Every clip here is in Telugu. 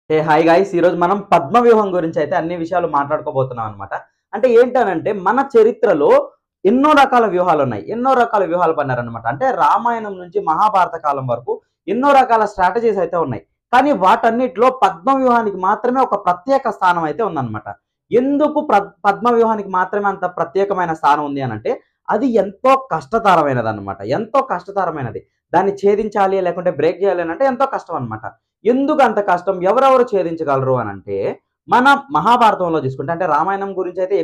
హాయ్ గైస్, ఈరోజు మనం పద్మవ్యూహం గురించి అయితే అన్ని విషయాలు మాట్లాడుకోబోతున్నాం అనమాట. అంటే ఏంటనంటే మన చరిత్రలో ఎన్నో రకాల వ్యూహాలు ఉన్నాయి, ఎన్నో రకాల వ్యూహాలు పన్నారనమాట. అంటే రామాయణం నుంచి మహాభారత కాలం వరకు ఎన్నో రకాల స్ట్రాటజీస్ అయితే ఉన్నాయి. కానీ వాటన్నిటిలో పద్మవ్యూహానికి మాత్రమే ఒక ప్రత్యేక స్థానం అయితే ఉందన్నమాట. ఎందుకు పద్మవ్యూహానికి మాత్రమే అంత ప్రత్యేకమైన స్థానం ఉంది అని అంటే అది ఎంతో కష్టతరమైనది అనమాట. ఎంతో కష్టతరమైనది. దాన్ని ఛేదించాలి లేకుంటే బ్రేక్ చేయాలి అని అంటే ఎంతో కష్టం అనమాట. ఎందుకు అంత కష్టం? ఎవరెవరు ఛేదించగలరు అనంటే, మన మహాభారతంలో చూసుకుంటే అంటే రామాయణం గురించి అయితే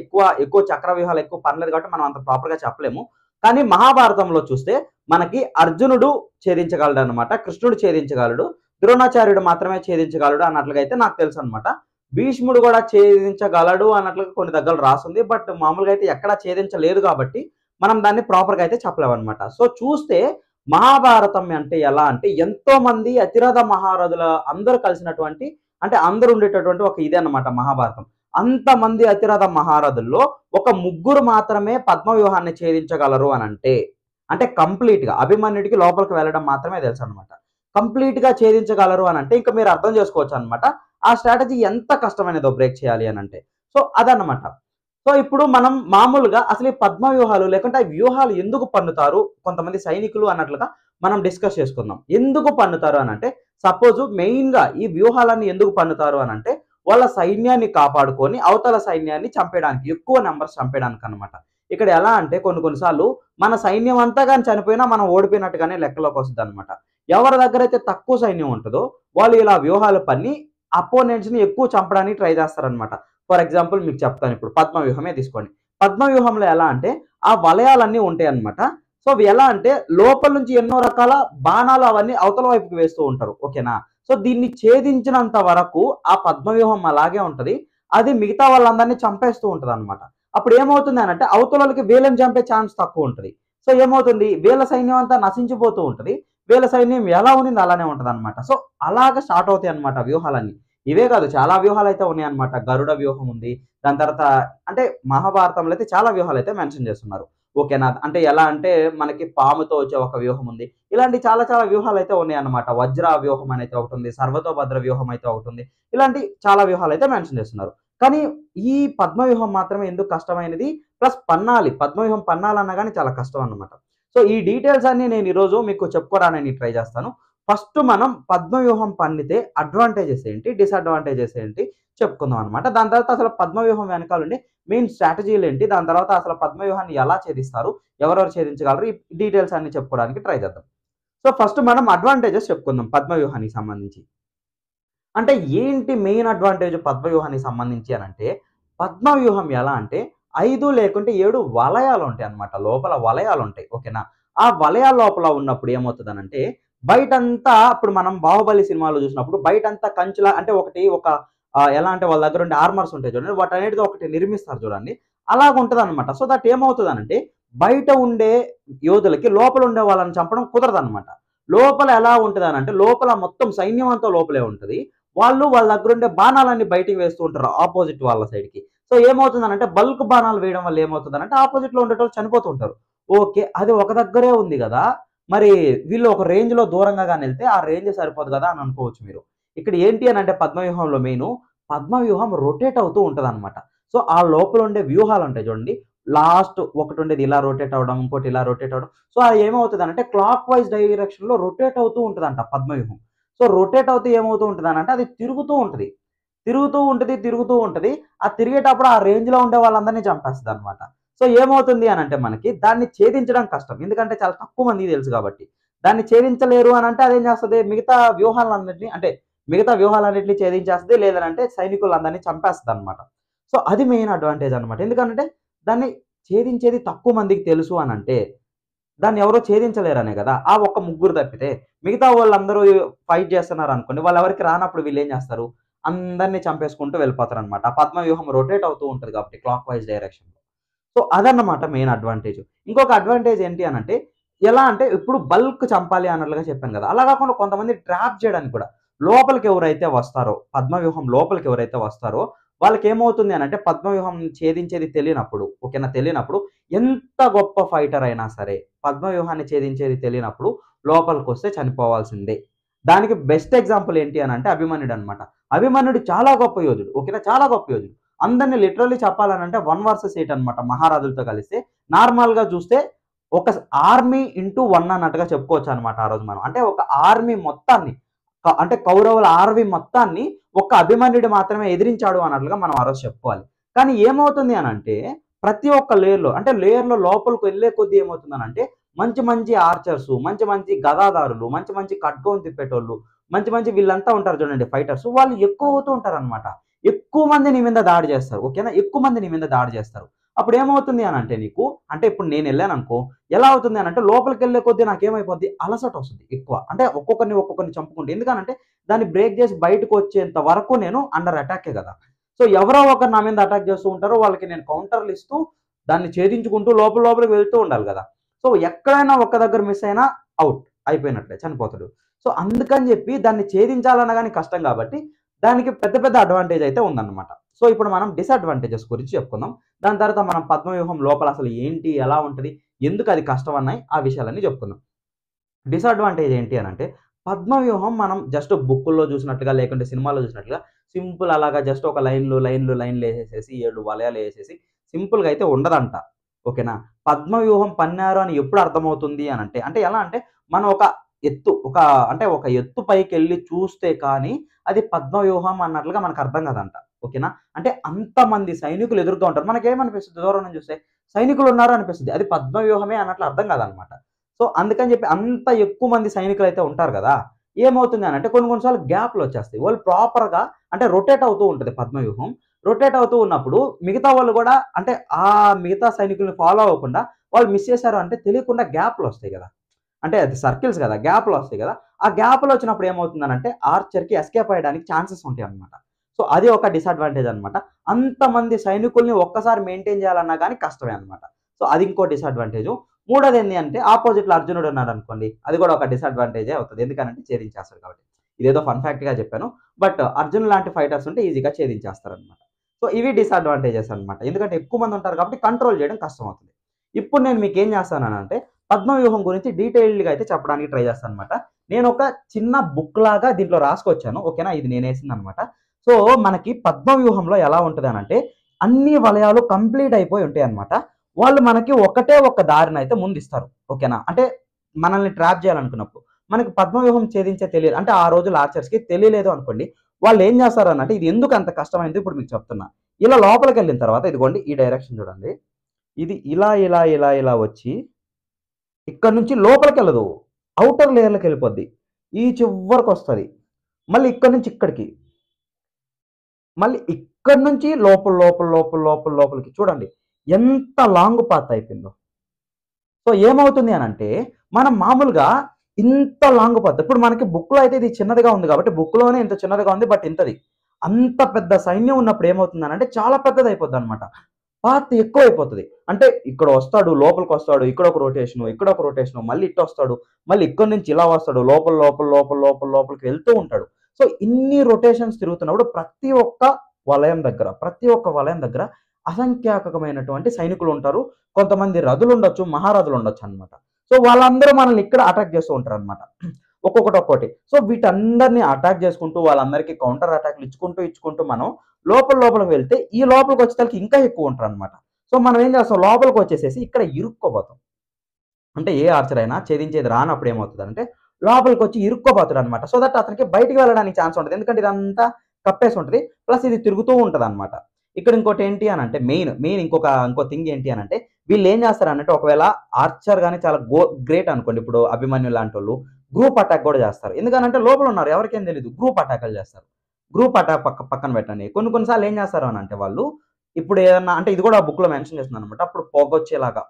ఎక్కువ చక్రవ్యూహాలు ఎక్కువ పర్లేదు కాబట్టి మనం అంత ప్రాపర్‌గా చెప్పలేము. కానీ మహాభారతంలో చూస్తే మనకి అర్జునుడు ఛేదించగలడనమాట. కృష్ణుడు ఛేదించగలడు. ద్రోణాచార్యుడు మాత్రమే ఛేదించగలడు అన్నట్లుగా అయితే నాకు తెలుసనమాట. భీష్ముడు కూడా ఛేదించగలడు అన్నట్లుగా కొన్ని దగ్గరలో రాసుంది. బట్ మామూలుగా అయితే ఎక్కడా ఛేదించలేదు కాబట్టి మనం దాన్ని ప్రాపర్‌గా అయితే చెప్పలేమనమాట. సో చూస్తే మహాభారతం అంటే ఎలా అంటే ఎంతో మంది అతిరథ మహారథుల అందరూ కలిసినటువంటి అంటే అందరూ ఉండేటటువంటి ఒక ఇదే అన్నమాట మహాభారతం. అంతమంది అతిరథ మహారథుల్లో ఒక ముగ్గురు మాత్రమే పద్మవ్యూహాన్ని ఛేదించగలరు అని అంటే కంప్లీట్ గా అభిమన్యుడికి లోపలికి వెళ్ళడం మాత్రమే తెలుసు అనమాట. కంప్లీట్ గా ఛేదించగలరు అని అంటే ఇంకా మీరు అర్థం చేసుకోవచ్చు అనమాట ఆ స్ట్రాటజీ ఎంత కష్టమైనదో బ్రేక్ చేయాలి అని అంటే. సో అదనమాట. సో ఇప్పుడు మనం మామూలుగా అసలు ఈ పద్మ వ్యూహాలు లేకుంటే ఆ వ్యూహాలు ఎందుకు పన్నుతారు కొంతమంది సైనికులు అన్నట్లుగా మనం డిస్కస్ చేసుకుందాం. ఎందుకు పన్నుతారు అని అంటే సపోజ్ మెయిన్ గా ఈ వ్యూహాలన్నీ ఎందుకు పన్నుతారు అని అంటే వాళ్ళ సైన్యాన్ని కాపాడుకొని అవతల సైన్యాన్ని చంపేయడానికి, ఎక్కువ నెంబర్స్ చంపేయడానికి అనమాట. ఇక్కడ ఎలా అంటే కొన్నిసార్లు మన సైన్యం అంతా కానీ చనిపోయినా మనం ఓడిపోయినట్టుగానే లెక్కలోకి వస్తుంది అనమాట. ఎవరి దగ్గర అయితే తక్కువ సైన్యం ఉంటుందో వాళ్ళు ఇలా వ్యూహాలు పన్ని అపోనెంట్స్ ని ఎక్కువ చంపడానికి ట్రై చేస్తారనమాట. ఫర్ ఎగ్జాంపుల్ మీకు చెప్తాను, ఇప్పుడు పద్మవ్యూహమే తీసుకోండి. పద్మవ్యూహంలో ఎలా అంటే ఆ వలయాలన్నీ ఉంటాయి అనమాట. సో అవి ఎలా అంటే లోపల నుంచి ఎన్నో రకాల బాణాలు అవన్నీ అవతల వైపుకి వేస్తూ ఉంటారు. ఓకేనా? సో దీన్ని ఛేదించినంత వరకు ఆ పద్మవ్యూహం అలాగే ఉంటది. అది మిగతా వాళ్ళందరినీ చంపేస్తూ ఉంటది అనమాట. అప్పుడు ఏమవుతుంది అంటే అవతలకి వీళ్ళని చంపే ఛాన్స్ తక్కువ ఉంటుంది. సో ఏమవుతుంది, వీళ్ళ సైన్యం అంతా నశించిపోతూ ఉంటది. వీళ్ళ సైన్యం ఎలా ఉన్నింది అలానే ఉంటది అనమాట. సో అలాగా స్టార్ట్ అవుతాయి అనమాట వ్యూహాలన్నీ. ఇవే కాదు, చాలా వ్యూహాలు అయితే ఉన్నాయన్నమాట. గరుడ వ్యూహం ఉంది. దాని తర్వాత అంటే మహాభారతంలో అయితే చాలా వ్యూహాలు అయితే మెన్షన్ చేస్తున్నారు. ఓకేనా? అంటే ఎలా అంటే మనకి పాముతో వచ్చే ఒక వ్యూహం ఉంది. ఇలాంటి చాలా చాలా వ్యూహాలు అయితే ఉన్నాయన్నమాట. వజ్ర వ్యూహం అనేది ఒకటి ఉంది. సర్వతోభద్ర వ్యూహం అయితే ఒకటి ఉంది. ఇలాంటి చాలా వ్యూహాలు అయితే మెన్షన్ చేస్తున్నారు. కానీ ఈ పద్మ వ్యూహం మాత్రమే ఎందుకు కష్టమైనది, ప్లస్ పన్నాలి, పద్మవ్యూహం పన్నాలన్నా కానీ చాలా కష్టం అన్నమాట. సో ఈ డీటెయిల్స్ అన్ని నేను ఈరోజు మీకు చెప్పుకోవడానికి ట్రై చేస్తాను. ఫస్ట్ మనం పద్మవ్యూహం పన్నితే అడ్వాంటేజెస్ ఏంటి, డిసడ్వాంటేజెస్ ఏంటి చెప్పుకుందాం అనమాట. దాని తర్వాత అసలు పద్మవ్యూహం వెనకాల ఉండే మెయిన్ స్ట్రాటజీలు ఏంటి, దాని తర్వాత అసలు పద్మవ్యూహాన్ని ఎలా ఛేదిస్తారు, ఎవరెవరు ఛేదించగలరు, ఈ డీటెయిల్స్ అన్ని చెప్పుకోవడానికి ట్రై చేద్దాం. సో ఫస్ట్ మనం అడ్వాంటేజెస్ చెప్పుకుందాం పద్మవ్యూహానికి సంబంధించి. అంటే ఏంటి మెయిన్ అడ్వాంటేజ్ పద్మవ్యూహానికి సంబంధించి అని అంటే, పద్మవ్యూహం ఎలా అంటే 5 లేకుంటే 7 వలయాలు ఉంటాయి అన్నమాట. లోపల వలయాలు ఉంటాయి. ఓకేనా? ఆ వలయాల లోపల ఉన్నప్పుడు ఏమవుతుందనంటే బయటంతా ఇప్పుడు మనం 'బాహుబలి' సినిమాలో చూసినప్పుడు బయటంతా కంచులా అంటే ఒక ఎలా అంటే వాళ్ళ దగ్గర ఉండే ఆర్మర్స్ ఉంటాయి చూడండి. వాటన్నిటితో ఒకటి నిర్మిస్తారు చూడండి. అలాగుంటదనమాట. సో దట్ ఏమవుతదనంటే బయట ఉండే యోధులకి లోపల ఉండే వాళ్ళని చంపడం కుదరదనమాట. లోపల ఎలా ఉంటదనంటే లోపల మొత్తం సైన్యం అంతా లోపలే ఉంటది. వాళ్ళ దగ్గరుండే బాణాలన్నీ బయటికి వేస్తూ ఉంటారు ఆపోజిట్ వాళ్ళ సైడ్‌కి. సో ఏమవుతుందనంటే బల్క్ బాణాలు వేయడం వల్ల ఏమవుతదనంటే ఆపోజిట్‌లో ఉండేటోళ్ళు చనిపోతూ ఉంటారు. ఓకే. అది ఒక దగ్గరే ఉంది గదా! మరి వీళ్ళు ఒక రేంజ్‌లో దూరంగా గాని ఎళ్తే ఆ రేంజ్ సరిపోదు గదా! అని అనుకోవచ్చు మీరు. ఇక్కడ ఏంటి అనంటే పద్మవ్యూహంలో మెయిను పద్మవ్యూహం రొటేట్ అవుతూ ఉంటదనమాట. సో ఆ లోపల ఉండే వ్యూహాలుంటాయి చూడండి. లాస్ట్ ఒకటుండేది ఇలా రొటేట్ అవ్వడం, ఇంకోటి ఇలా రొటేట్ అవ్వడం. సో అది ఏమవుతదనంటే క్లాక్ వైస్ డైరెక్షన్‌లో రొటేట్ అవుతూ ఉంటదంట పద్మవ్యూహం. సో రొటేట్ అవుతూ ఏమవుతూ ఉంటదనంటే అది తిరుగుతూ ఉంటది. తిరుగుతూ ఉంటది. ఆ తిరిగేటప్పుడు ఆ రేంజ్‌లో ఉండే వాళ్ళందరిని చంపేస్తదనమాట. సో ఏమవుతుంది అనంటే మనకి దాన్ని ఛేదించడం కష్టం. ఎందుకంటే చాలా తక్కువ మందికి తెలుసు కాబట్టి. దాన్ని ఛేదించలేరు అనంటే అదేం చేస్తది మిగతా వ్యూహాలన్నిటిని ఛేదించేస్తది. లేదనంటే సైనికులందరిని చంపేస్తదనమాట. సో అది మెయిన్ అడ్వాంటేజ్ అనమాట. ఎందుకనంటే దాన్ని ఛేదించేది తక్కువ మందికి తెలుసు అనంటే దాన్ని ఎవరో ఛేదించలేరనే గదా! ఆ ఒక్క ముగ్గురు తప్పితే. మిగతా వాళ్ళందరూ ఫైట్ చేస్తున్నారనుకోండి. వాళ్ళెవరికి రానప్పుడు వీళ్ళేం జేస్తారు? అందరిని చంపేసుకుంటూ వెళ్ళిపోతారనమాట. ఆ పద్మ వ్యూహం రొటేట్ అవుతూ ఉంటది కాబట్టి క్లాక్ వైస్ డైరెక్షన్‌లో. సో అదన్నమాట మెయిన్ అడ్వాంటేజ్. ఇంకొక అడ్వాంటేజ్ ఏంటి అనంటే ఎలా అంటే ఇప్పుడు బల్క్ చంపాలి అన్నట్లుగా చెప్పాను గదా! అలా గాకుండా కొంతమంది ట్రాప్ చేయడానికి కూడా లోపలికి ఎవరైతే వస్తారో, పద్మవ్యూహం లోపలికి ఎవరైతే వస్తారో వాళ్ళకేమవుతుంది అనంటే పద్మవ్యూహం ఛేదించేది తెలియనప్పుడు, ఓకేనా? తెలియనప్పుడు ఎంత గొప్ప ఫైటర్ అయినా సరే పద్మవ్యూహాన్ని ఛేదించేది తెలియనప్పుడు లోపలికొస్తే చనిపోవాల్సిందే. దానికి బెస్ట్ ఎగ్జాంపుల్ ఏంటి అని అంటే అభిమన్యుడు అనమాట. అభిమన్యుడు చాలా గొప్ప యోధుడు. ఓకేనా, చాలా గొప్ప యోధుడు. అందరిని లిటరల్లీ చెప్పాలనంటే 1 వర్సెస్ 8 అనమాట మహారాజులతో కలిస్తే. నార్మల్‌గా చూస్తే ఒక ఆర్మీ ఇంటూ 1 అన్నట్టుగా చెప్పుకోవచ్చు అనమాట ఆ రోజు మనం. అంటే ఒక ఆర్మీ మొత్తాన్ని అంటే కౌరవుల ఆర్మీ మొత్తాన్ని ఒక్క అభిమన్యుడు మాత్రమే ఎదిరించాడు అన్నట్లుగా మనం ఆ రోజు చెప్పుకోవాలి. కానీ ఏమవుతుంది అనంటే ప్రతి ఒక్క లేయర్‌లో అంటే లేయర్‌లో లోపలికి వెళ్ళే కొద్దీ ఏమవుతుందనంటే మంచి మంచి ఆర్చర్స్, మంచి మంచి గదాదారులు, మంచి మంచి ఖడ్గం తిప్పేటోళ్ళు, మంచి మంచి వీళ్ళంతా ఉంటారు చూడండి ఫైటర్స్. వాళ్ళు ఎక్కువ అవుతూ ఉంటారనమాట. ఎక్కువ మంది నీ మీద దాడి చేస్తారు. ఓకేనా, ఎక్కువ మంది నీ మీద దాడి చేస్తారు. అప్పుడు ఏమవుతుంది అనంటే నీకు అంటే ఇప్పుడు నేను ఎళ్ళాననుకో ఎలా అవుతుంది అనంటే లోపలికెళ్ళే కొద్దీ నాకేమైపోద్ది అలసట వస్తుంది ఎక్కువ. అంటే ఒక్కొక్కరిని చంపుకుంటూ. ఎందుకనంటే దాన్ని బ్రేక్ చేసి బయటకొచ్చేంత వరకు నేను అండర్ అటాకే కదా! సో ఎవరో ఒకరు నా మీద అటాక్ చేస్తూ ఉంటారు. వాళ్ళకి నేను కౌంటర్‌లు ఇస్తూ దాన్ని ఛేదించుకుంటూ లోపలికి వెళ్తూ ఉండాలి గదా! సో ఎక్కడైనా ఒక్క దగ్గర మిస్ అయినా ఔట్. అయిపోయినట్లే చనిపోతాడు. సో అందుకని జెప్పి దాన్ని ఛేదించాలన్నా గాని కష్టం గాబట్టి దానికి పెద్ద పెద్ద అడ్వాంటేజ్ అయితే ఉందన్నమాట. సో ఇప్పుడు మనం డిసడ్వాంటేజెస్ గురించి చెప్పుకుందాం. దాని తర్వాత మనం పద్మవ్యూహం లోపల అసలు ఏంటి? ఎలా ఉంటది? ఎందుకు అది కష్టం అన్నాయి? ఆ విషయాలన్నీ చెప్పుకుందాం. డిసడ్వాంటేజ్ ఏంటి అనంటే పద్మవ్యూహం మనం జస్ట్ బుక్కుల్లో చూసినట్టుగా లేకుంటే సినిమాలో చూసినట్టుగా సింపుల్ అలాగా జస్ట్ ఒక లైన్‌లు ఏసేసేసి 7 వలయాలేసేసి సింపుల్‌గా అయితే ఉండదంట. ఓకేనా? పద్మవ్యూహం పన్నారు అని ఎప్పుడు అర్థమవుతుంది అనంటే అంటే ఎలా అంటే మనం ఒక ఎత్తు పైకెళ్ళి చూస్తే కానీ అది పద్మవ్యూహం అన్నట్లుగా మనకు అర్థం కాదంట. ఓకేనా? అంటే అంతమంది సైనికులు ఎదురుగా ఉంటారు. మనకేమనిపిస్తది దూరం నుంచి చూస్తే సైనికులున్నారు అనిపిస్తది. అది పద్మవ్యూహమే అన్నట్లు అర్థం కాదనమాట. సో, అందుకని చెప్పి అంత ఎక్కువ మంది సైనికులైతే ఉంటారు గదా! ఏమవుతుంది అనంటే కొన్ని కొన్ని సార్లు గ్యాప్‌లొచ్చేస్తాయి. వాళ్ళు ప్రాపర్‌గా అంటే రొటేట్ అవుతూ ఉంటది పద్మవ్యూహం. రొటేట్ అవుతూ ఉన్నప్పుడు మిగతా వాళ్ళు గూడా అంటే మిగతా సైనికుల్ని ఫాలో అవ్వకుండా వాళ్ళు మిస్ చేశారు అంటే తెలియకుండా గ్యాప్‌లొస్తాయి గదా! అంటే అది సర్కిల్స్ గదా! గ్యాప్‌లొస్తాయి గదా! ఆ గ్యాప్‌లొచ్చినప్పుడు ఏమవుతుందనంటే ఆర్చర్‌కి ఎస్కేప్ అయ్యడానికి ఛాన్సెస్ ఉంటాయన్నమాట. సో, అది ఒక డిసడ్వాంటేజ్ అన్నమాట. అంతమంది సైనికుల్ని ఒక్కసారి మెయింటైన్ చేయాలన్నా గాని కష్టమే అన్నమాట. సో, అది ఇంకో డిసడ్వాంటేజు. మూడోదేంది అంటే ఆపోజిట్‌లో అర్జునుడు ఉన్నాడనుకోండి. అది కూడా ఒక డిసడ్వాంటేజే అవుతది. ఎందుకనంటే ఛేదించేస్తాడు కాబట్టి. ఇదేదో ఫన్ ఫ్యాక్ట్‌గా చెప్పాను. బట్ అర్జున్ లాంటి ఫైటర్స్ ఉంటే ఈజీగా ఛేదించేస్తారనమాట. సో, ఇవి డిసడ్వాంటేజెస్ అన్నమాట. ఎందుకంటే ఎక్కువ మంది ఉంటారు కాబట్టి కంట్రోల్ చేయడం కష్టమవుతుంది. ఇప్పుడు నేను మీకేం చేస్తాననంటే పద్మవ్యూహం గురించి డీటెయిల్డ్‌గా అయితే చెప్పడానికి ట్రై చేస్తానన్నమాట. నేనొక చిన్న బుక్ లాగా దీంట్లో రాసుకొచ్చాను. ఓకేనా? ఇది నేనేసిందనమాట. సో, మనకి పద్మవ్యూహంలో ఎలా ఉంటదనంటే అన్ని వలయాలు కంప్లీట్ అయిపోయి ఉంటాయన్నమాట. వాళ్ళు మనకి ఒకటే ఒక దారినైతే ముందిస్తారు. ఓకేనా? అంటే మనల్ని ట్రాప్ చేయాలనుకున్నప్పుడు. మనకి పద్మవ్యూహం ఛేదించే తెలియదు. అంటే ఆ రోజుల్లో ఆర్చర్స్‌కి తెలియలేదు అనుకోండి. వాళ్ళేం చేస్తారనంటే ఇది ఎందుకు అంత కష్టమైందో ఇప్పుడు మీకు చెప్తున్నా. ఇలా లోపలికెళ్ళిన తర్వాత ఇదిగోండి ఈ డైరెక్షన్ చూడండి. ఇది ఇలా వచ్చి ఇక్కడి నుంచి లోపలికెళ్ళదు. ఔటర్ లేయర్‌లోకెళ్ళిపోద్ది. ఈ చివ్వరకొస్తది. మళ్ళీ ఇక్కడి నుంచి ఇక్కడికి. మళ్ళీ ఇక్కడి నుంచి లోపలికి చూడండి. ఎంత లాంగ్ పాత్ అయిపోయిందో. సో, ఏమవుతుంది అనంటే, మనం మామూలుగా ఇంత లాంగ్ పాత్ ఇప్పుడు మనకి బుక్‌లో అయితే ఇది చిన్నదిగా ఉంది కాబట్టి బుక్‌లోనే ఇంత చిన్నదిగా ఉంది. బట్ ఇంతది. అంత పెద్ద సైన్యం ఉన్నప్పుడు ఏమవుతుందనంటే చాలా పెద్దదయిపోద్దనమాట. పాత్ ఎక్కువైపోతది. అంటే ఇక్కడ వస్తాడు, లోపలికొస్తాడు, ఇక్కడొక రొటేషను, మళ్ళీ ఇటొస్తాడు, మళ్ళీ ఇక్కడి నుంచి ఇలా వస్తాడు, లోపలికి వెళ్తూ ఉంటాడు. సో, ఇన్ని రొటేషన్స్ తిరుగుతున్నప్పుడు ప్రతి ఒక్క వలయం దగ్గర అసంఖ్యాకమైనటువంటి సైనికులుంటారు. కొంతమంది రథులుండొచ్చు, మహారథులుండొచ్చనమాట. సో, వాళ్ళందరూ మనల్ని ఇక్కడ అటాక్ చేస్తూ ఉంటారనమాట. ఒక్కొక్కటి. సో, వీటందరిని అటాక్ చేసుకుంటూ వాళ్ళందరికీ కౌంటర్ అటాక్‌లు ఇచ్చుకుంటూ మనం లోపలికి వెళ్తే ఈ లోపలికొచ్చేసరికి ఇంకా ఎక్కువుంటారనమాట. సో, మనం ఏం చేస్తాం లోపలికొచ్చేసేసి ఇక్కడ ఇరుక్కోబోతాం. అంటే ఏ ఆర్చర్ అయినా ఛేదించేది రానప్పుడు ఏమవుతదంటే లోపలికొచ్చి ఇరుక్కోబోతాడనమాట. సో దట్ అతనికి బయటికి వెళ్ళడానికి ఛాన్స్ ఉంటది. ఎందుకంటే ఇదంతా కప్పేసి ఉంటది. ప్లస్ ఇది తిరుగుతూ ఉంటదనమాట. ఇక్కడ ఇంకోటేంటి అనంటే మెయిన్ ఇంకో థింగ్ ఏంటి అనంటే వీళ్ళేం చేస్తారనంటే ఒకవేళ ఆర్చర్ గాని చాలా గ్రేట్ అనుకోండి. ఇప్పుడు అభిమన్యు లాంటోళ్ళు గ్రూప్ అటాక్ కూడా చేస్తారు. ఎందుకనంటే లోపల ఉన్నారు. ఎవరికేం తెలీదు. గ్రూప్ అటాకులు చేస్తారు. గ్రూప్ అటాక్ పక్కన పెట్టండి. కొన్ని సార్లు ఏం చేస్తారు అనంటే వాళ్ళు ఇప్పుడు ఏదన్నా అంటే ఇది కూడా బుక్‌లో మెన్షన్ చేస్తుందనమాట. అప్పుడు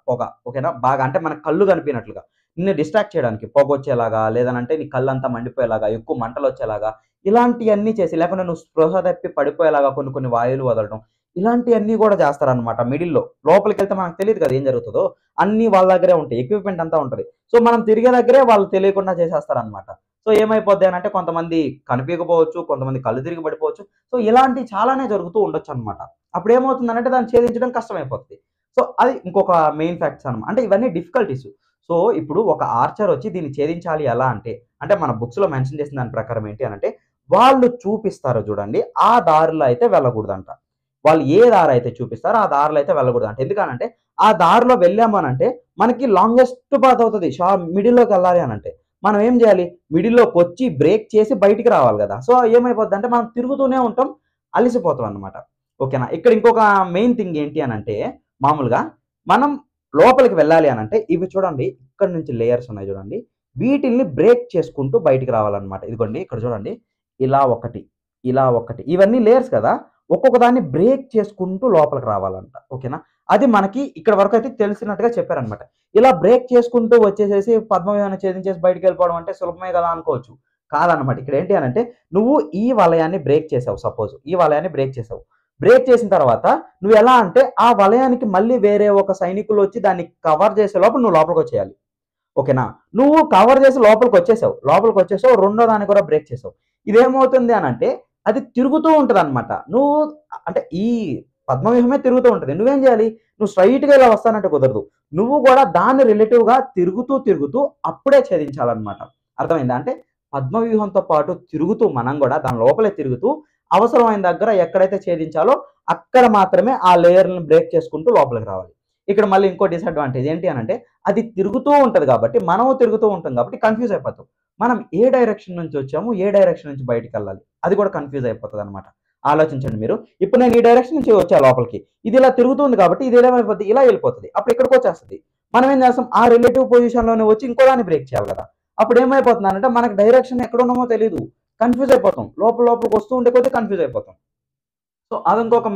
పొగ ఓకేనా? బాగా అంటే మనకు కళ్ళు కనిపియనట్లుగా. నిన్ను డిస్ట్రాక్ట్ చేయడానికి పొగొచ్చేలాగా, లేదనంటే నీ కళ్ళంతా మండిపోయేలాగా, ఎక్కువ మంటలొచ్చేలాగా, ఇలాంటియన్నీ చేసి లేకుండా నువ్వు స్పృహ తప్పి పడిపోయేలాగా కొన్ని వాయువులు వదలడం. ఇలాంటియన్నీ గూడా చేస్తారనమాట మిడిల్‌లో. లోపలికెళ్తే మనకు తెలీదు కదా ఏం జరుగుతదో. అన్నీ వాళ్ళ దగ్గరే ఉంటాయి. ఎక్విప్‌మెంట్ అంతా ఉంటది. సో, మనం తిరిగే దగ్గరే వాళ్ళు తెలియకుండా చేసేస్తారనమాట. సో, ఏమైపోద్ది అనంటే కొంతమంది కనిపియకపోవచ్చు, కొంతమంది కళ్ళు తిరిగి పడిపోవచ్చు. సో, ఇలాంటియి చాలానే జరుగుతూ ఉండొచ్చనమాట. అప్పుడేమవుతుందనంటే దాన్ని ఛేదించడం కష్టమైపోతది. సో, అది ఇంకొక మెయిన్ ఫ్యాక్ట్స్ అంటే ఇవన్నీ డిఫికల్టీస్. సో ఇప్పుడు ఒక ఆర్చర్ వచ్చి దీన్ని ఛేదించాలి ఎలా అంటే మన బుక్స్ లో మెన్షన్ చేసిన దాని ప్రకారం ఏంటి అంటే వాళ్ళు చూపిస్తారు చూడండి, ఆ దారిలో అయితే వెళ్ళకూడదంట. వాళ్ళు ఏ దారి అయితే చూపిస్తారో ఆ దారిలో అయితే వెళ్ళకూడదంట. ఎందుకనంటే ఆ దారిలో వెళ్ళాము అనంటే మనకి లాంగెస్ట్ పాత్ అవుతుంది. మిడిల్లోకి వెళ్ళాలి అనంటే మనం ఏం చేయాలి, మిడిల్లోకి వచ్చి బ్రేక్ చేసి బయటికి రావాలి కదా. సో ఏమైపోద్ది అంటే మనం తిరుగుతూనే ఉంటాం, అలిసిపోతాం అనమాట. ఓకేనా. ఇక్కడ ఇంకొక మెయిన్ థింగ్ ఏంటి అనంటే మామూలుగా మనం లోపలికి వెళ్ళాలి అనంటే ఇవి చూడండి, ఇక్కడ నుంచి లేయర్స్ ఉన్నాయి చూడండి, వీటిల్ని బ్రేక్ చేసుకుంటూ బయటికి రావాలన్నమాట. ఇదిగోండి ఇక్కడ చూడండి, ఇలా ఒకటి, ఇలా ఒకటి, ఇవన్నీ లేయర్స్ కదా. ఒక్కొక్క దాన్ని బ్రేక్ చేసుకుంటూ లోపలికి రావాలంట. ఓకేనా. అది మనకి ఇక్కడ వరకు అయితే తెలిసినట్టుగా చెప్పారనమాట. ఇలా బ్రేక్ చేసుకుంటూ వచ్చేసేసి పద్మవ్యూహాన్ని ఛేదించేసి బయటికి వెళ్ళిపోవడం అంటే సులభమే కదా అనుకోవచ్చు. కాదనమాట. ఇక్కడ ఏంటి అనంటే నువ్వు ఈ వలయాన్ని బ్రేక్ చేసావు, సపోజ్ ఈ వలయాన్ని బ్రేక్ చేసావు. బ్రేక్ చేసిన తర్వాత నువ్వు ఎలా అంటే ఆ వలయానికి మళ్ళీ వేరే ఒక సైనికులు వచ్చి దాన్ని కవర్ చేసే లోపల నువ్వు లోపలికి వచ్చేయాలి. ఓకేనా. నువ్వు కవర్ చేసి లోపలికి వచ్చేసావు, రెండో దాన్ని కూడా బ్రేక్ చేసావు. ఇదేమవుతుంది అనంటే అది తిరుగుతూ ఉంటది అనమాట. నువ్వు అంటే ఈ పద్మవ్యూహమే తిరుగుతూ ఉంటది. నువ్వేం చేయాలి, నువ్వు స్ట్రైట్ గా ఇలా వస్తానంటే కుదరదు. నువ్వు కూడా దాన్ని రిలేటివ్ గా తిరుగుతూ అప్పుడే ఛేదించాలన్నమాట. అర్థమైందా. అంటే పద్మవ్యూహంతో పాటు తిరుగుతూ మనం కూడా దాని లోపలే తిరుగుతూ అవసరమైన దగ్గర ఎక్కడైతే ఛేదించాలో అక్కడ మాత్రమే ఆ లేయర్లను బ్రేక్ చేసుకుంటూ లోపలికి రావాలి. ఇక్కడ మళ్ళీ ఇంకో డిసడ్వాంటేజ్ ఏంటి అనంటే అది తిరుగుతూ ఉంటది కాబట్టి మనం తిరుగుతూ ఉంటాం కాబట్టి కన్ఫ్యూజ్ అయిపోతాం. మనం ఏ డైరెక్షన్ నుంచి వచ్చాము, ఏ డైరెక్షన్ నుంచి బయటికి వెళ్ళాలి, అది కూడా కన్ఫ్యూజ్ అయిపోతుంది అనమాట. ఆలోచించండి మీరు. ఇప్పుడు నేను ఈ డైరెక్షన్ నుంచి వచ్చా లోపలికి, ఇది ఇలా తిరుగుతుంది కాబట్టి ఇది ఏమైపోతుంది, ఇలా వెళ్ళిపోతుంది. అప్పుడు ఇక్కడికి వచ్చేస్తుంది. మనం ఏం చేస్తాం, ఆ రిలేటివ్ పొజిషన్ లోనే వచ్చి ఇంకో దాన్ని బ్రేక్ చేయాలి కదా. అప్పుడు ఏమైపోతుంది అంటే మనకి డైరెక్షన్ ఎక్కడ ఉన్నామో తెలియదు, కన్ఫ్యూజ్ అయిపోతాం. లోపలికి వస్తూ ఉండే కొద్దీ కన్ఫ్యూజ్ అయిపోతాం. సో అది ఇంకొక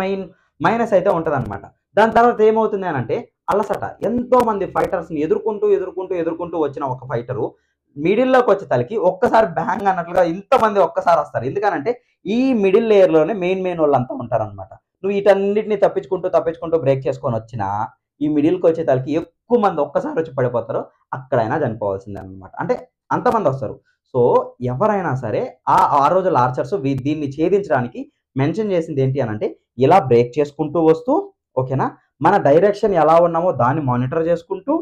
మైనస్ అయితే ఉంటది అనమాట. దాని తర్వాత ఏమవుతుంది అని అంటే అలసట. ఎంతో మంది ఫైటర్స్ ని ఎదుర్కొంటూ వచ్చిన ఒక ఫైటరు మిడిల్లోకి వచ్చే తలకి ఒక్కసారి బ్యాంగ్ అన్నట్లుగా ఇంతమంది ఒక్కసారి వస్తారు. ఎందుకనంటే ఈ మిడిల్ లేయర్ లోనే మెయిన్ వాళ్ళంతా ఉంటారనమాట. నువ్వు వీటన్నిటిని తప్పించుకుంటూ బ్రేక్ చేసుకొని వచ్చినా ఈ మిడిల్కి వచ్చే తలకి ఎక్కువ మంది ఒక్కసారి వచ్చి పడిపోతారు. అక్కడైనా చనిపోవాల్సిందే అనమాట. అంటే అంతమంది వస్తారు. సో ఎవరైనా సరే ఆ రోజుల ఆర్చర్స్ దీన్ని ఛేదించడానికి మెన్షన్ చేసింది ఏంటి అనంటే ఇలా బ్రేక్ చేసుకుంటూ వస్తూ, ఓకేనా, మన డైరెక్షన్ ఎలా ఉన్నామో దాన్ని మానిటర్ చేసుకుంటూ,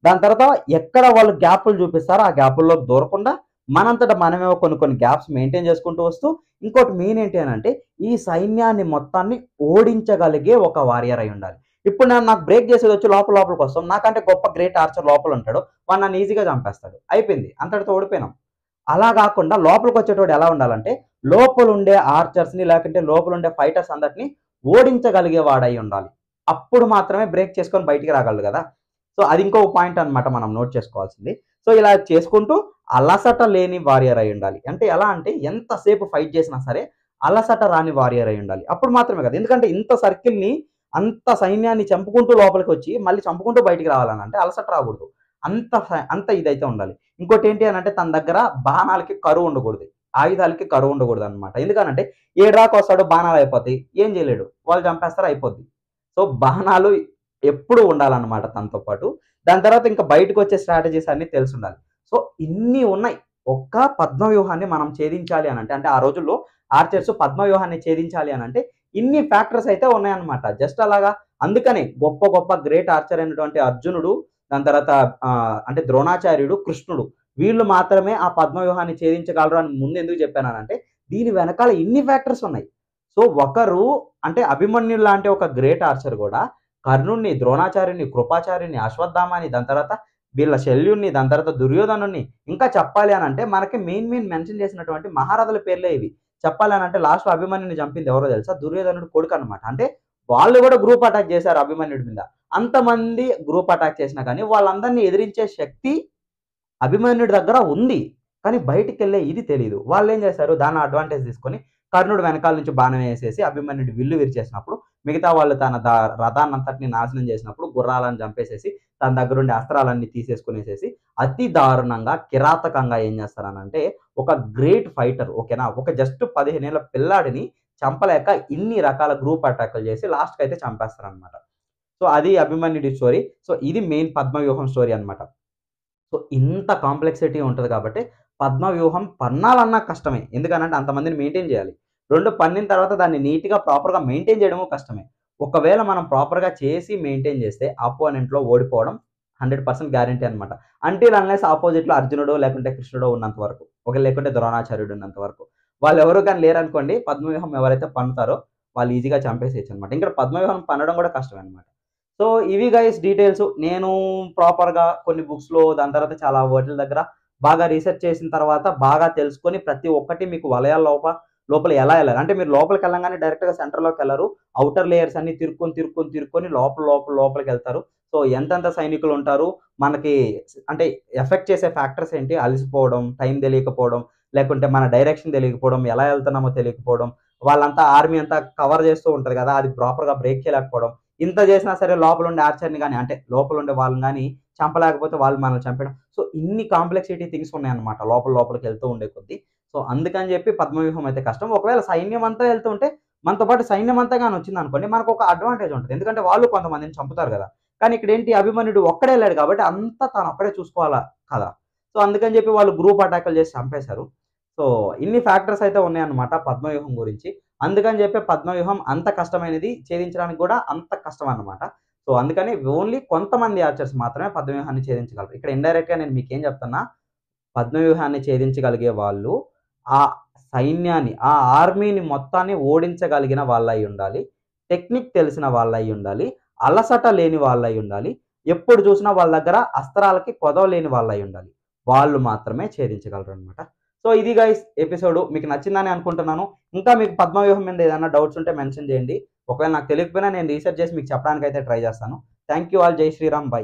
దాని తర్వాత ఎక్కడ వాళ్ళు గ్యాప్లు చూపిస్తారో ఆ గ్యాపుల్లోకి దూరకుండా మనంతటా మనమే కొన్ని గ్యాప్స్ మెయింటైన్ చేసుకుంటూ వస్తూ, ఇంకోటి మెయిన్ ఏంటి అనంటే ఈ సైన్యాన్ని మొత్తాన్ని ఓడించగలిగే ఒక వారియర్ అయి ఉండాలి. ఇప్పుడు నాకు బ్రేక్ చేసేది వచ్చి లోపలికి వస్తాం, నాకంటే గొప్ప గ్రేట్ ఆర్చర్ లోపల ఉంటాడు, వాడు నన్ను ఈజీగా చంపేస్తాడు, అయిపోయింది, అంతటితో ఓడిపోయినాం. అలా కాకుండా లోపలికి వచ్చేటోడు ఎలా ఉండాలంటే లోపల ఉండే ఆర్చర్స్ ని లేకుంటే లోపల ఉండే ఫైటర్స్ అందరినీ ఓడించగలిగే వాడై ఉండాలి. అప్పుడు మాత్రమే బ్రేక్ చేసుకొని బయటికి రాగలడు కదా. సో అది ఇంకో పాయింట్ అనమాట మనం నోట్ చేసుకోవాల్సింది. సో ఇలా చేసుకుంటూ అలసట లేని వారియర్ అయి ఉండాలి. అంటే ఎలా అంటే ఎంతసేపు ఫైట్ చేసినా సరే అలసట రాని వారియర్ అయి ఉండాలి. అప్పుడు మాత్రమే కదా. ఎందుకంటే ఇంత సర్కిల్ ని, అంత సైన్యాన్ని చంపుకుంటూ లోపలికి వచ్చి మళ్ళీ చంపుకుంటూ బయటికి రావాలని అంటే అలసట రాకూడదు. అంత ఇదైతే ఉండాలి. ఇంకోటి ఏంటి అని అంటే తన దగ్గర బాణాలకి కరువు ఉండకూడదు, ఆయుధాలకి కరువు ఉండకూడదు అనమాట. ఎందుకనంటే ఏడాకి వస్తాడు, బాణాలు అయిపోతాయి, ఏం చేయలేడు, వాళ్ళు చంపేస్తారు, అయిపోద్ది. సో బాణాలు ఎప్పుడు ఉండాలన్నమాట తనతో పాటు. దాని తర్వాత ఇంకా బయటకు వచ్చే స్ట్రాటజీస్ అన్ని తెలిసి ఉండాలి. సో ఇన్ని ఉన్నాయి. ఒక్క పద్మవ్యూహాన్ని మనం ఛేదించాలి అని అంటే ఆ రోజుల్లో ఆర్చర్స్ పద్మవ్యూహాన్ని ఛేదించాలి అని అంటే ఇన్ని ఫ్యాక్టర్స్ అయితే ఉన్నాయన్నమాట. జస్ట్ అలాగా. అందుకనే గొప్ప గ్రేట్ ఆర్చర్ అయినటువంటి అర్జునుడు, దాని తర్వాత అంటే ద్రోణాచార్యుడు, కృష్ణుడు, వీళ్ళు మాత్రమే ఆ పద్మవ్యూహాన్ని ఛేదించగలరు అని ముందు ఎందుకు చెప్పానంటే దీని వెనకాల ఇన్ని ఫ్యాక్టర్స్ ఉన్నాయి. సో ఒకరు అంటే అభిమన్యుడు లాంటి ఒక గ్రేట్ ఆర్చర్ కూడా కర్ణుణ్ణి, ద్రోణాచార్యుని, కృపాచార్యుని, అశ్వత్థామాని, దాని తర్వాత వీళ్ళ శల్యుణ్ణి, దాని తర్వాత దుర్యోధనుని, ఇంకా చెప్పాలి అని అంటే మనకి మెయిన్ మెన్షన్ చేసినటువంటి మహారథుల పేర్లే ఇవి. చెప్పాలి అని అంటే లాస్ట్ లో అభిమన్యుని చంపింది ఎవరో తెలుసా, దుర్యోధనుడు కొడుకు అనమాట. అంటే వాళ్ళు కూడా గ్రూప్ అటాక్ చేశారు అభిమన్యుడి మీద. అంతమంది గ్రూప్ అటాక్ చేసినా కానీ వాళ్ళందరినీ ఎదిరించే శక్తి అభిమన్యుడి దగ్గర ఉంది, కానీ బయటికి వెళ్ళే ఇది తెలియదు. వాళ్ళు ఏం చేశారు, దాన్ని అడ్వాంటేజ్ తీసుకొని కర్ణుడు వెనకాల నుంచి బాణం వేసేసి అభిమన్యుడి విల్లు విరిచేసినప్పుడు మిగతా వాళ్ళు తన రథాన్నంతటిని నాశనం చేసినప్పుడు గుర్రాలను చంపేసేసి తన దగ్గరుండే అస్త్రాలన్నీ తీసేసుకునేసేసి అతి దారుణంగా కిరాతకంగా ఏం చేస్తారనంటే ఒక గ్రేట్ ఫైటర్, ఓకేనా, ఒక జస్ట్ 15 ఏళ్ల పిల్లాడిని చంపలేక ఇన్ని రకాల గ్రూప్ అటాక్లు చేసి లాస్ట్కి అయితే చంపేస్తారనమాట. సో అది అభిమన్యుడి స్టోరీ. సో ఇది మెయిన్ పద్మవ్యూహం స్టోరీ అనమాట. సో ఇంత కాంప్లెక్సిటీ ఉంటుంది కాబట్టి పద్మవ్యూహం పన్నాలన్నా కష్టమే. ఎందుకనంటే అంతమందిని మెయింటైన్ చేయాలి. రెండు పన్నిన తర్వాత దాన్ని నీట్గా ప్రాపర్గా మెయింటైన్ చేయడము కష్టమే. ఒకవేళ మనం ప్రాపర్గా చేసి మెయింటైన్ చేస్తే అపోనెంట్లో ఓడిపోవడం 100% గ్యారంటీ అనమాట. అంటిల్ అన్లెస్ ఆపోజిట్‌లో అర్జునుడో, లేకుంటే కృష్ణుడో ఉన్నంత వరకు. లేకుంటే ద్రోణాచార్యుడు ఉన్నంత వరకు. వాళ్ళెవరు గాని లేరనుకోండి, పద్మవ్యూహం ఎవరైతే పన్నుతారో వాళ్ళు ఈజీగా చంపేసేయొచ్చనమాట. ఇంకా పద్మవ్యూహం పన్నడం కూడా కష్టమే అనమాట. సో, ఇవి గైస్ డీటెయిల్స్. నేను ప్రాపర్‌గా కొన్ని బుక్స్‌లో దాని తర్వాత చాలా వాటిల దగ్గర బాగా రీసెర్చ్ చేసిన తర్వాత బాగా తెలుసుకొని ప్రతి ఒక్కటి మీకు వలయాల లోపల ఎలా ఎళ్ళాలి. అంటే మీరు లోపలికెళ్ళంగానే డైరెక్ట్‌గా సెంటర్‌లోకెళ్లరు. ఔటర్ లేయర్స్ అన్నీ తిరుక్కొని లోపలికెళ్తారు. సో, ఎంతెంత సైనికులుంటారు, మనకి అంటే ఎఫెక్ట్ చేసే ఫ్యాక్టర్స్ ఏంటి, అలసిపోవడం, టైం తెలియకపోవడం, లేకుంటే మన డైరెక్షన్ తెలియకపోవడం, ఎలా ఎళ్తున్నామో తెలియకపోవడం, వాళ్ళంతా ఆర్మీ అంతా కవర్ చేస్తూ ఉంటది కదా! అది ప్రాపర్‌గా బ్రేక్ చేయలేకపోవడం. ఇంత చేసినా సరే లోపలుండే ఆర్చర్‌ని గాని, అంటే లోపలుండే వాళ్ళని గాని చంపలేకపోతే వాళ్ళు మనల్ని చంపేయడం. సో, ఇన్ని కాంప్లెక్సిటీ థింగ్స్ ఉన్నాయన్నమాట లోపలికెళ్తూ ఉండే కొద్దీ. సో, అందుకని చెప్పి పద్మవ్యూహం అయితే కష్టం. ఒకవేళ సైన్యం అంతా ఎళ్తుంటే మనతో పాటు సైన్యం అంతా గాని వచ్చిందనుకోండి మనకొక అడ్వాంటేజ్ ఉంటది. ఎందుకంటే వాళ్ళు కొంతమందిని చంపుతారు గదా! కానీ ఇక్కడేంటి అభిమన్యుడు ఒక్కడే ఎళ్ళాడు కాబట్టి అంతా తనొక్కడే చూసుకోవాలా కదా! సో, అందుకని చెప్పి వాళ్ళు గ్రూప్ అటాకులు చేసి చంపేశారు. సో, ఇన్ని ఫ్యాక్టర్స్ అయితే ఉన్నాయన్నమాట పద్మవ్యూహం గురించి. అందుకని చెప్పి పద్మవ్యూహం అంత కష్టమైనది. ఛేదించడానికి కూడా అంత కష్టమన్నమాట. సో, అందుకని ఓన్లీ కొంతమంది ఆర్చర్స్ మాత్రమే పద్మవ్యూహాన్ని ఛేదించగలరు. ఇక్కడ ఇండైరెక్ట్‌గా నేను మీకేం చెప్తున్నా, పద్మవ్యూహాన్ని ఛేదించగలిగే వాళ్ళు ఆ సైన్యాన్ని, ఆ ఆర్మీని మొత్తాన్ని ఓడించగలిగిన వాళ్ళయ్యుండాలి. టెక్నిక్ తెలిసిన వాళ్ళయ్యుండాలి. అలసట లేని వాళ్ళయ్యుండాలి. ఎప్పుడు చూసినా వాళ్ళ దగ్గర అస్త్రాలకి కొదవ లేని వాళ్ళయ్యుండాలి. వాళ్ళు మాత్రమే ఛేదించగలరనమాట. సో, ఇది గైస్ ఎపిసోడు. మీకు నచ్చిందని అనుకుంటున్నాను. ఇంకా మీకు పద్మవ్యూహం మీద ఏదైనా డౌట్స్ ఉంటే మెన్షన్ చేయండి. ఒకవేళ నాకు తెలియకపోయినా నేను రీసెర్చ్ చేసి మీకు చెప్పడానికైతే ట్రై చేస్తాను. Thank you all. జై శ్రీరామ్. బై.